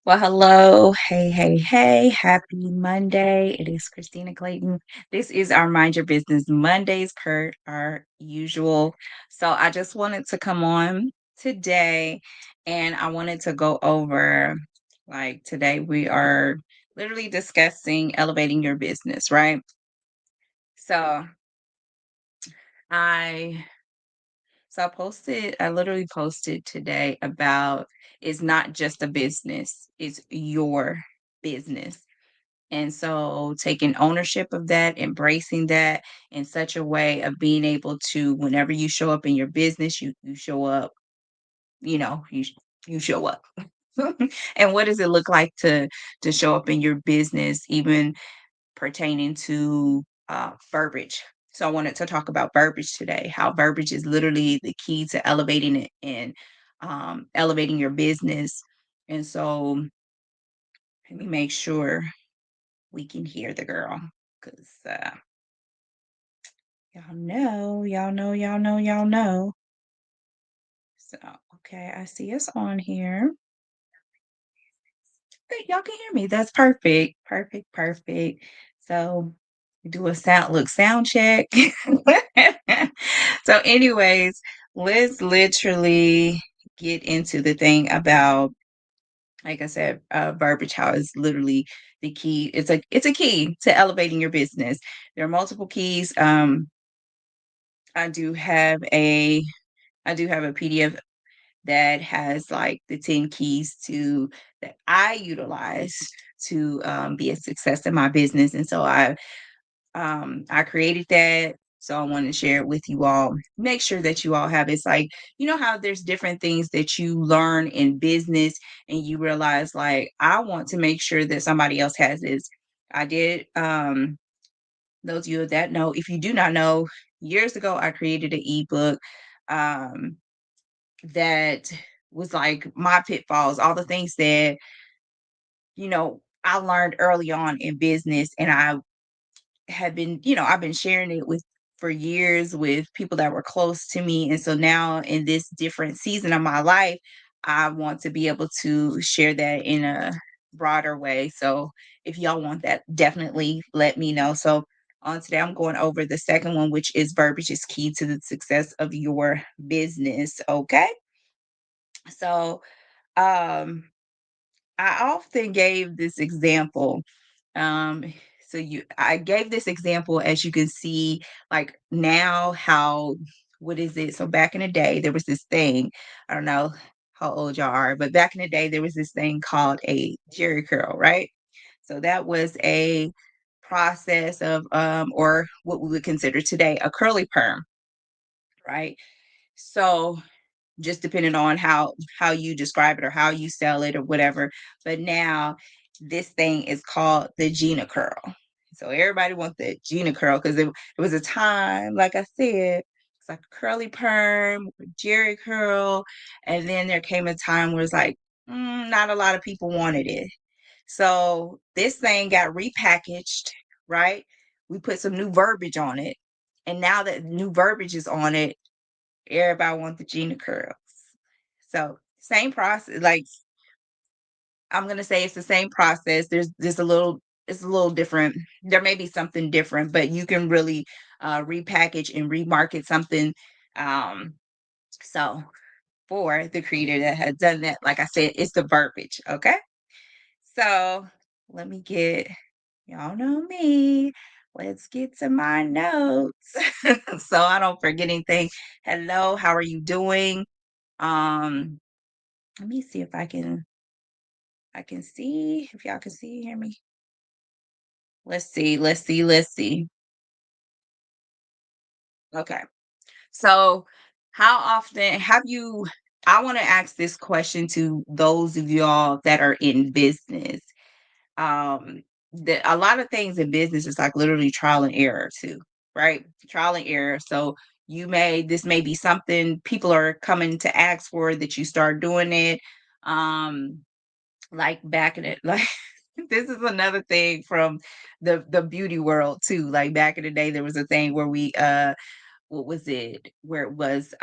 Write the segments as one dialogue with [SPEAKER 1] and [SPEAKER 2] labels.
[SPEAKER 1] Well, hello. Hey, hey, hey. Happy Monday. It is Christina Clayton. This is our Mind Your Business Mondays per our usual. So I just wanted to come on today and I wanted to go over today we are literally discussing elevating your business, right? So I I literally posted today about it's not just a business, it's your business. And so taking ownership of that, embracing that in such a way of being able to, whenever you show up in your business, you show up, you show up. And what does it look like to show up in your business, even pertaining to verbiage? So I wanted to talk about verbiage today, how verbiage is literally the key to elevating it and elevating your business. And so let me make sure we can hear the girl because y'all know. So, okay, I see us on here. Okay, y'all can hear me. That's perfect. Perfect, perfect. So, we do a sound check. So, anyways, let's literally get into the thing about, like I said, verbiage, how it's literally the key. It's a key to elevating your business. There are multiple keys. I do have a I do have a PDF that has like the 10 keys to that I utilize to be a success in my business. And so I created that. So I want to share it with you all. Make sure that you all have it's like, you know how there's different things that you learn in business and you realize like I want to make sure that somebody else has this. I did those of you that know, if you do not know, years ago I created an ebook um that was like my pitfalls, all the things that, I learned early on in business. And I had been, I've been sharing it with for years with people that were close to me. And so now in this different season of my life, I want to be able to share that in a broader way. So if y'all want that, definitely let me know. So on today, I'm going over the second one, which is verbiage is key to the success of your business. Okay. So um I often gave this example. Um, I gave this example as you can see, like now how what is it? So back in the day, there was this thing. I don't know how old y'all are, but back in the day, there was this thing called a Jerry curl, right? So that was a process of or what we would consider today a curly perm, right? So just depending on how you describe it or how you sell it or whatever. But now this thing is called the Gina curl. So everybody wants the Gina curl because it was a time, like I said, it's like a curly perm, Jerry curl, and then there came a time where it's like not a lot of people wanted it. So this thing got repackaged, right? We put some new verbiage on it, and now that new verbiage is on it, everybody wants the Gina curls. So same process, like I'm gonna say it's the same process. There's a little it's a little different. There may be something different, but you can really repackage and remarket something. Um, so for the creator that has done that, like I said, it's the verbiage. Okay. So let me get y'all know me. Let's get to my notes so I don't forget anything. Hello, how are you doing? Um, Let me see if I can see if y'all can see hear me. Let's see. Okay. So how often have you I want to ask this question to those of y'all that are in business. Um a lot of things in business is like literally trial and error too, right? Trial and error. So this may be something people are coming to ask for that you start doing it. Um like back in it like this is another thing from the beauty world too. Like back in the day, there was a thing where we what was it? Where it was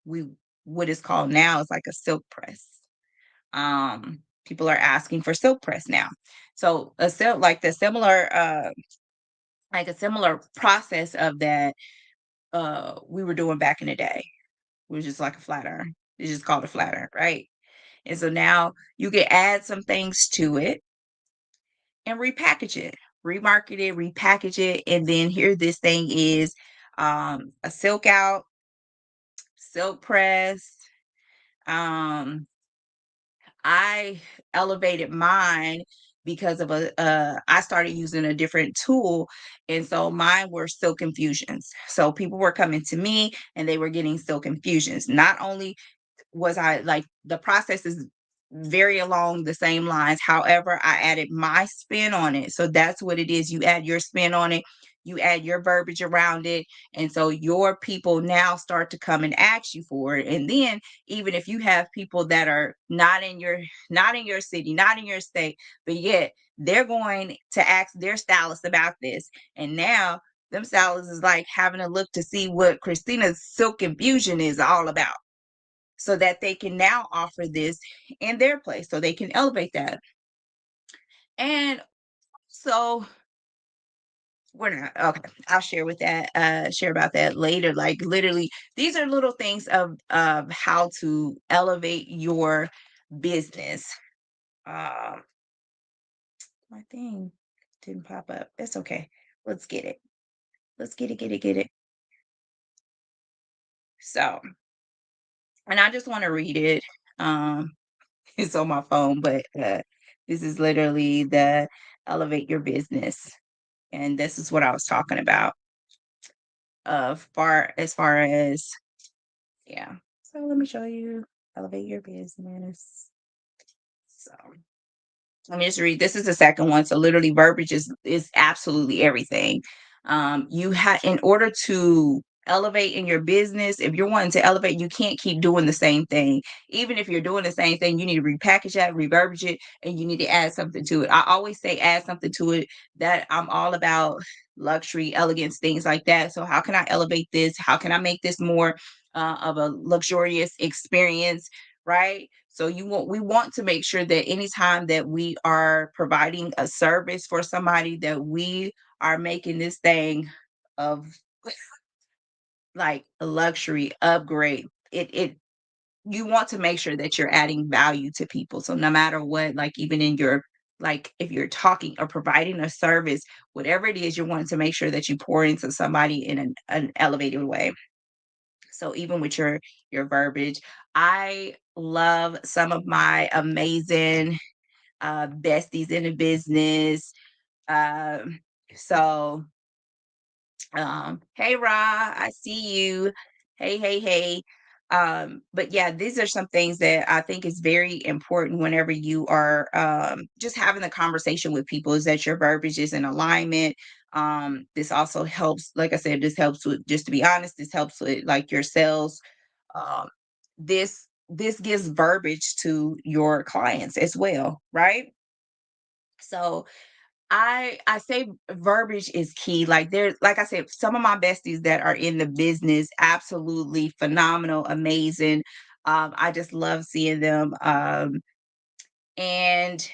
[SPEAKER 1] we what is called now is like a silk press. People are asking for silk press now. So a silk like the similar like a similar process of that we were doing back in the day. It was just like a flat iron. It's just called a flat iron, right? And so now you can add some things to it and repackage it, remarket it, repackage it, and then here this thing is a silk out, silk press. Um, I elevated mine because of I started using a different tool, and so mine were silk infusions. So people were coming to me and they were getting silk infusions. Not only was I like the process is very along the same lines. However, I added my spin on it. So that's what it is. You add your spin on it, you add your verbiage around it. And so your people now start to come and ask you for it. And then even if you have people that are not in your city, not in your state, but yet they're going to ask their stylist about this. And now them stylists is like having a look to see what Christina's silk infusion is all about so that they can now offer this in their place so they can elevate that. And so we're not okay. I'll share with that, share about that later. Like literally, these are little things of how to elevate your business. Um, my thing didn't pop up. It's okay. Let's get it. Let's get it. So, and I just want to read it. Um, it's on my phone, but this is literally the elevate your business. And this is what I was talking about far as far as yeah. So let me show you elevate your business. So let me just read. This is the second one. So literally verbiage is absolutely everything. You have in order to elevate in your business, if you're wanting to elevate, you can't keep doing the same thing. Even if you're doing the same thing, you need to repackage that, reverbiage it, and you need to add something to it. I always say add something to it. That I'm all about luxury, elegance, things like that. So how can I elevate this? How can I make this more of a luxurious experience? Right? So we want to make sure that anytime that we are providing a service for somebody that we are making this thing of like a luxury upgrade. It you want to make sure that you're adding value to people. So no matter what, like even in your like if you're talking or providing a service, whatever it is, you want to make sure that you pour into somebody in an elevated way. So even with your verbiage, I love some of my amazing besties in the business. Um, so hey Ra, I see you. Hey. But yeah, these are some things that I think is very important whenever you are just having a conversation with people is that your verbiage is in alignment. This also helps, like I said, this helps with just to be honest, this helps with like your sales. Um, this gives verbiage to your clients as well, right? So I say verbiage is key. Like there, like I said, some of my besties that are in the business, absolutely phenomenal, amazing. I just love seeing them. And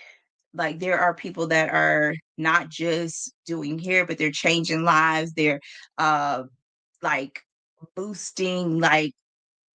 [SPEAKER 1] like there are people that are not just doing here, but they're changing lives. They're uh like boosting like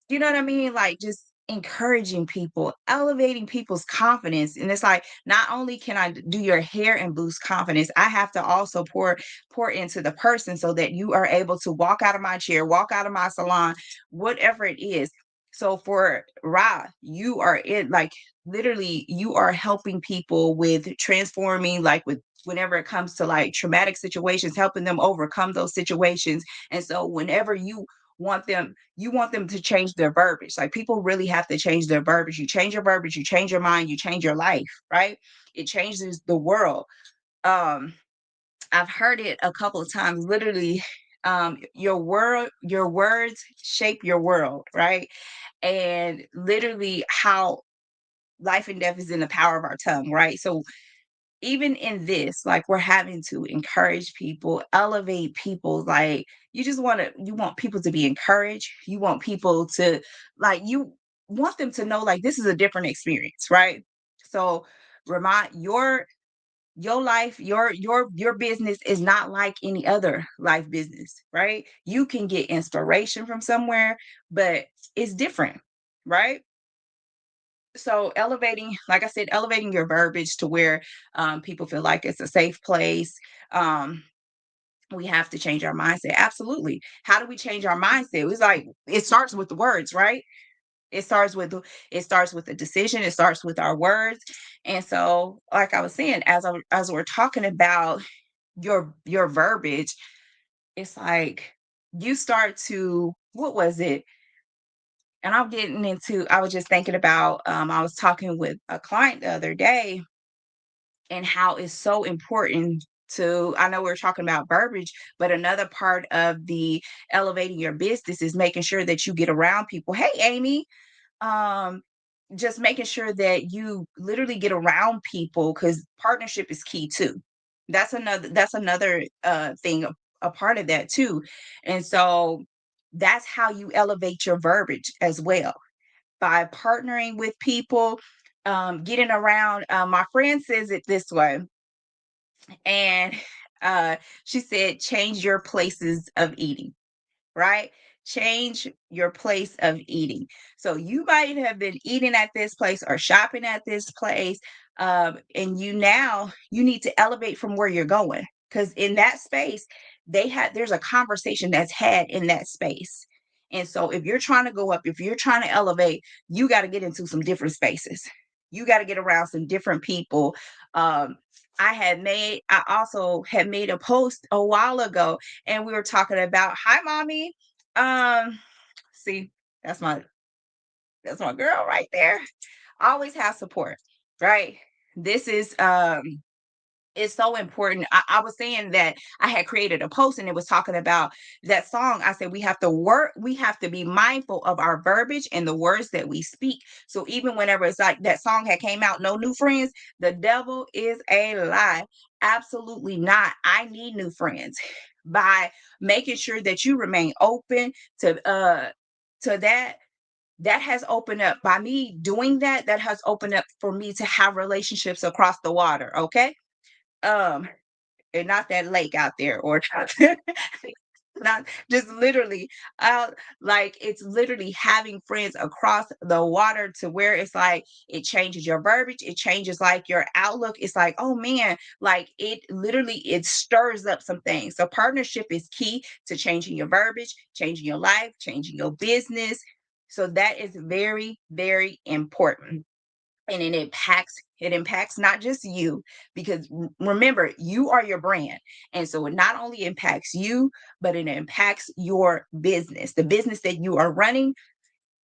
[SPEAKER 1] you know what I mean? Like just encouraging people, elevating people's confidence. And it's like not only can I do your hair and boost confidence, I have to also pour into the person so that you are able to walk out of my chair, walk out of my salon, whatever it is. So for Ra, you are it like literally you are helping people with transforming like with whenever it comes to like traumatic situations, helping them overcome those situations. And so whenever you want them to change their verbiage. Like people really have to change their verbiage. You change your verbiage, you change your mind, you change your life, right? It changes the world. Um, I've heard it a couple of times, literally, your words shape your world, right? And literally how life and death is in the power of our tongue, right? So even in this, like we're having to encourage people, elevate people. Like you want people to be encouraged. You want people to like you want them to know like this is a different experience, right? So remind your life, your business is not like any other life business, right? You can get inspiration from somewhere, but it's different, right? So elevating, like I said, elevating your verbiage to where people feel like it's a safe place. Um, we have to change our mindset. Absolutely. How do we change our mindset? It's like it starts with the words, right? It starts with the decision. It starts with our words. And so, like I was saying, as we're talking about your verbiage, it's like you start to, what was it? And I was just thinking about, I was talking with a client the other day, and how it's so important to, I know we're talking about verbiage, but another part of the elevating your business is making sure that you get around people. Hey, Amy, um, just making sure that you literally get around people, because partnership is key too. That's another thing, a part of that too. And so that's how you elevate your verbiage as well, by partnering with people, getting around. My friend says it this way, and she said, change your places of eating, right? Change your place of eating. So you might have been eating at this place or shopping at this place, and you need to elevate from where you're going, because in that space there's a conversation that's had in that space. And so if you're trying to go up, if you're trying to elevate, you got to get into some different spaces. You got to get around some different people. Um, I also had made a post a while ago, and we were talking about, hi mommy. See, that's my girl right there. Always have support, right? This is it's so important. I was saying that I had created a post, and it was talking about that song. I said we have to be mindful of our verbiage and the words that we speak. So even whenever it's like that song had came out, No New Friends, the devil is a lie. Absolutely not. I need new friends. By making sure that you remain open to that has opened up, by me doing that, that has opened up for me to have relationships across the water. Okay. um and not that lake out there, or not just literally out, like it's literally having friends across the water, to where it's like it changes your verbiage, it changes like your outlook. It's like, oh man, like it literally, it stirs up some things. So partnership is key to changing your verbiage, changing your life, changing your business. So that is very, very important. And it impacts not just you, because remember, you are your brand. And so it not only impacts you, but it impacts your business, the business that you are running,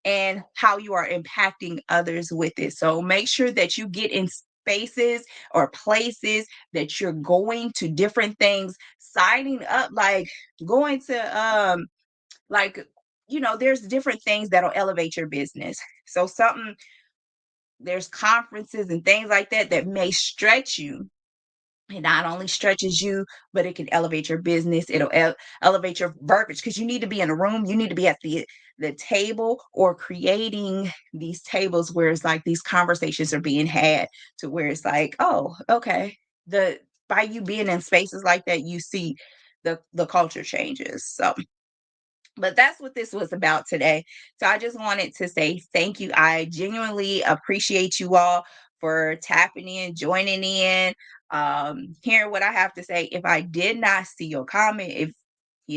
[SPEAKER 1] and how you are impacting others with it. So make sure that you get in spaces or places, that you're going to different things, signing up, like going to like there's different things that'll elevate your business. So something there's conferences and things like that that may stretch you. It not only stretches you, but it can elevate your business. It'll elevate your verbiage, because you need to be in a room. You need to be at the table, or creating these tables where it's like these conversations are being had, to where it's like, oh, okay. The By you being in spaces like that, you see the culture changes. So, but that's what this was about today. So I just wanted to say thank you. I genuinely appreciate you all for tapping in, joining in, hearing what I have to say. If I did not see your comment, if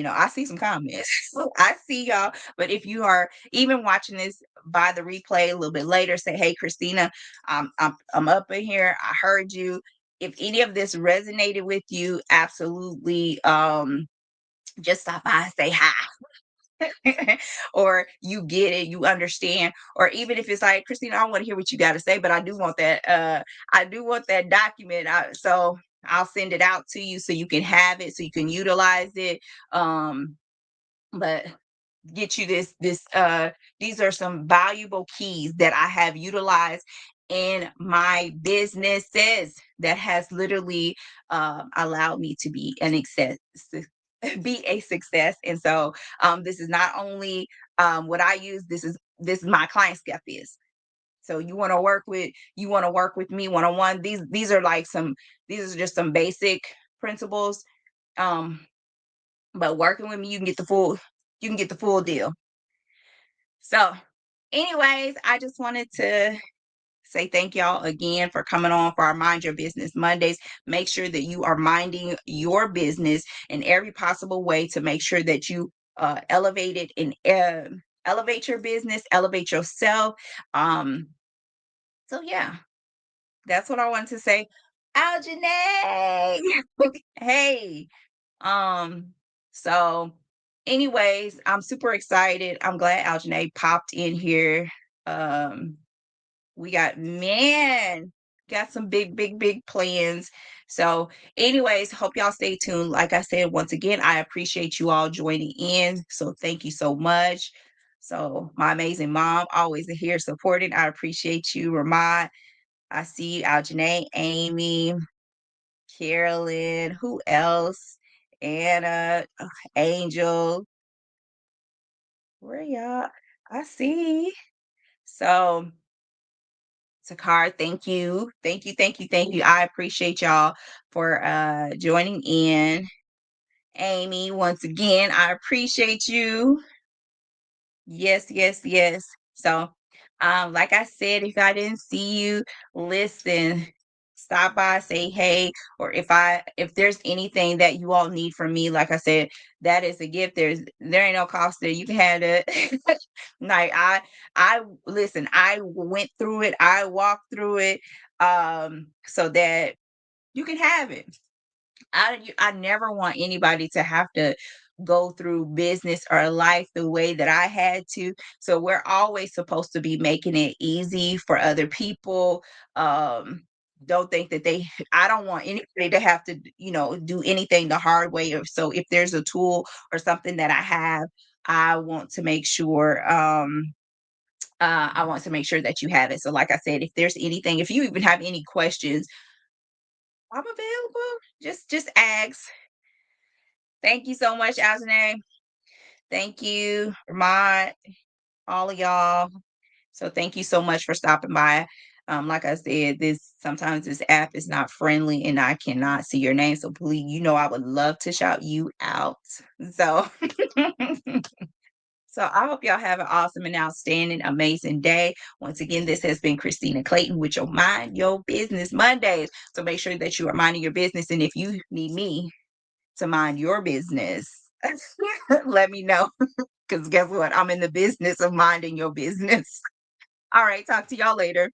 [SPEAKER 1] I see some comments. I see y'all. But if you are even watching this by the replay a little bit later, say, hey, Christina, I'm up in here. I heard you. If any of this resonated with you, absolutely, just stop by and say hi. Or you get it, you understand. Or even if it's like, Christina, I don't want to hear what you got to say, but I do want that document. So I'll send it out to you, so you can have it, so you can utilize it. But get you this these are some valuable keys that I have utilized in my businesses, that has literally allowed me to be an success, be a success. And so this is not only what I use, this is my clients get this. So you want to work with me one on one. These are like some these are just some basic principles. Um, but working with me, you can get the full deal. So, anyways, I just wanted to say thank y'all again for coming on for our Mind Your Business Mondays. Make sure that you are minding your business in every possible way to make sure that you elevate it and elevate your business, elevate yourself. Um, so yeah, that's what I wanted to say. Aljanae, hey. Um, so anyways, I'm super excited. I'm glad Aljanae popped in here. Um, we got man, got some big plans. So, anyways, hope y'all stay tuned. Like I said, once again, I appreciate you all joining in. So thank you so much. So my amazing mom, always here supporting. I appreciate you, Ramad. I see you, Aljanae, Amy, Carolyn, who else? Anna, Angel. Where y'all? I see. So Sakar, thank you. Thank you. Thank you. Thank you. I appreciate y'all for joining in. Amy, once again, I appreciate you. Yes, yes, yes. So, like I said, if I didn't see you, listen, stop by, say hey, or if there's anything that you all need from me, like I said, that is a gift. There ain't no cost there. You can have it. Like I listen, I went through it, I walked through it, so that you can have it. I never want anybody to have to go through business or life the way that I had to. So we're always supposed to be making it easy for other people. Don't think that I don't want anybody to have to, do anything the hard way. Or so if there's a tool or something that I have, I want to make sure I want to make sure that you have it. So like I said, if there's anything, if you even have any questions, I'm available. Just ask. Thank you so much, Aljanae. Thank you, Vermont, all of y'all. So thank you so much for stopping by. Like I said, this sometimes this app is not friendly and I cannot see your name. So please, I would love to shout you out. So so I hope y'all have an awesome and outstanding, amazing day. Once again, this has been Christina Clayton with your Mind Your Business Mondays. So make sure that you are minding your business. And if you need me to mind your business, let me know. Because guess what? I'm in the business of minding your business. All right. Talk to y'all later.